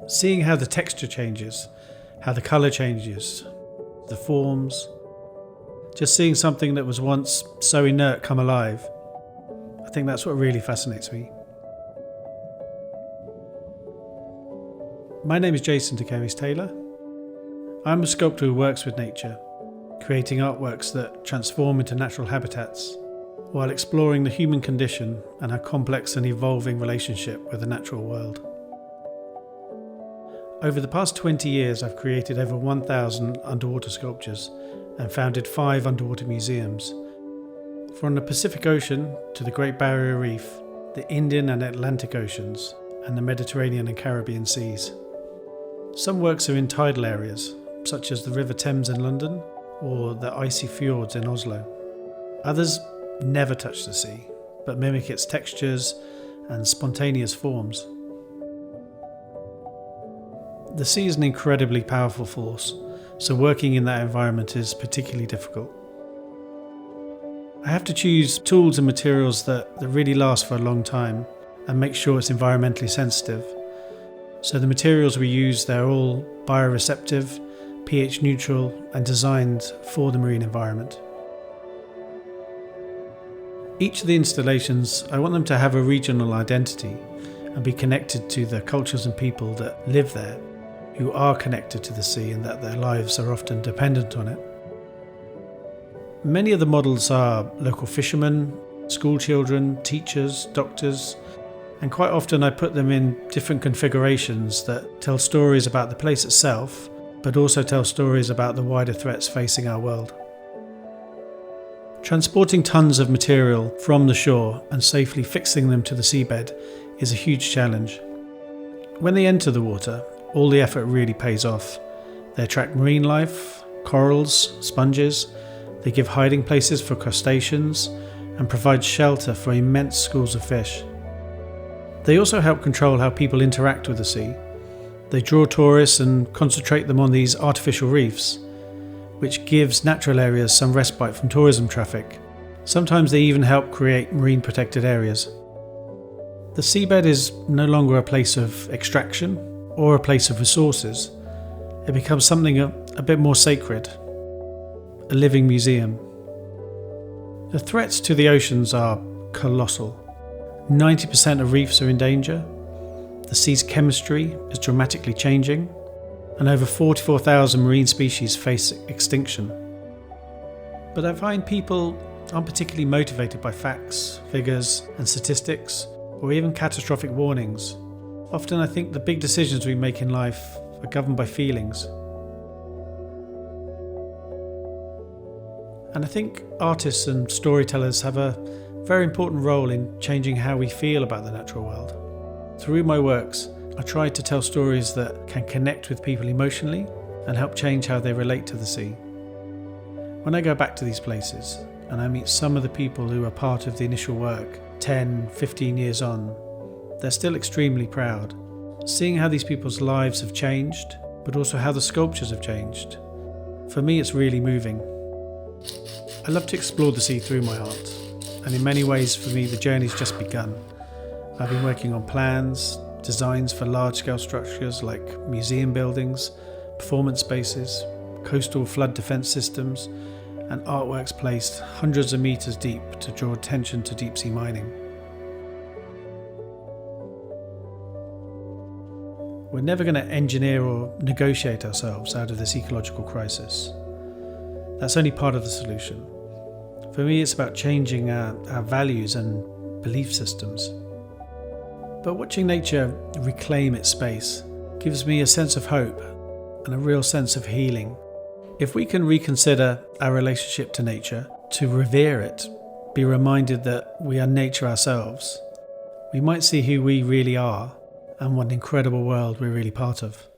Seeing how the texture changes, how the colour changes, the forms, just seeing something that was once so inert come alive, I think that's what really fascinates me. My name is Jason deCaires Taylor. I'm a sculptor who works with nature, creating artworks that transform into natural habitats, while exploring the human condition and our complex and evolving relationship with the natural world. Over the past 20 years, I've created over 1,000 underwater sculptures and founded 5 underwater museums. From the Pacific Ocean to the Great Barrier Reef, the Indian and Atlantic Oceans, and the Mediterranean and Caribbean seas. Some works are in tidal areas, such as the River Thames in London or the icy fjords in Oslo. Others never touch the sea, but mimic its textures and spontaneous forms. The sea is an incredibly powerful force, so working in that environment is particularly difficult. I have to choose tools and materials that really last for a long time and make sure it's environmentally sensitive. So the materials we use, they're all bioreceptive, pH neutral and designed for the marine environment. Each of the installations, I want them to have a regional identity and be connected to the cultures and people that live there, who are connected to the sea and that their lives are often dependent on it. Many of the models are local fishermen, school children, teachers, doctors, and quite often I put them in different configurations that tell stories about the place itself, but also tell stories about the wider threats facing our world. Transporting tons of material from the shore and safely fixing them to the seabed is a huge challenge. When they enter the water, all the effort really pays off. They attract marine life, corals, sponges, they give hiding places for crustaceans and provide shelter for immense schools of fish. They also help control how people interact with the sea. They draw tourists and concentrate them on these artificial reefs, which gives natural areas some respite from tourism traffic. Sometimes they even help create marine protected areas. The seabed is no longer a place of extraction or a place of resources. It becomes something a bit more sacred, a living museum. The threats to the oceans are colossal. 90% of reefs are in danger, the sea's chemistry is dramatically changing, and over 44,000 marine species face extinction. But I find people aren't particularly motivated by facts, figures, and statistics, or even catastrophic warnings. Often I think the big decisions we make in life are governed by feelings. And I think artists and storytellers have a very important role in changing how we feel about the natural world. Through my works, I try to tell stories that can connect with people emotionally and help change how they relate to the sea. When I go back to these places and I meet some of the people who are part of the initial work 10, 15 years on, they're still extremely proud. Seeing how these people's lives have changed, but also how the sculptures have changed, for me it's really moving. I love to explore the sea through my art, and in many ways for me the journey's just begun. I've been working on plans, designs for large-scale structures like museum buildings, performance spaces, coastal flood defence systems, and artworks placed hundreds of metres deep to draw attention to deep-sea mining. We're never going to engineer or negotiate ourselves out of this ecological crisis. That's only part of the solution. For me, it's about changing our values and belief systems. But watching nature reclaim its space gives me a sense of hope and a real sense of healing. If we can reconsider our relationship to nature, to revere it, be reminded that we are nature ourselves, we might see who we really are and what an incredible world we're really part of.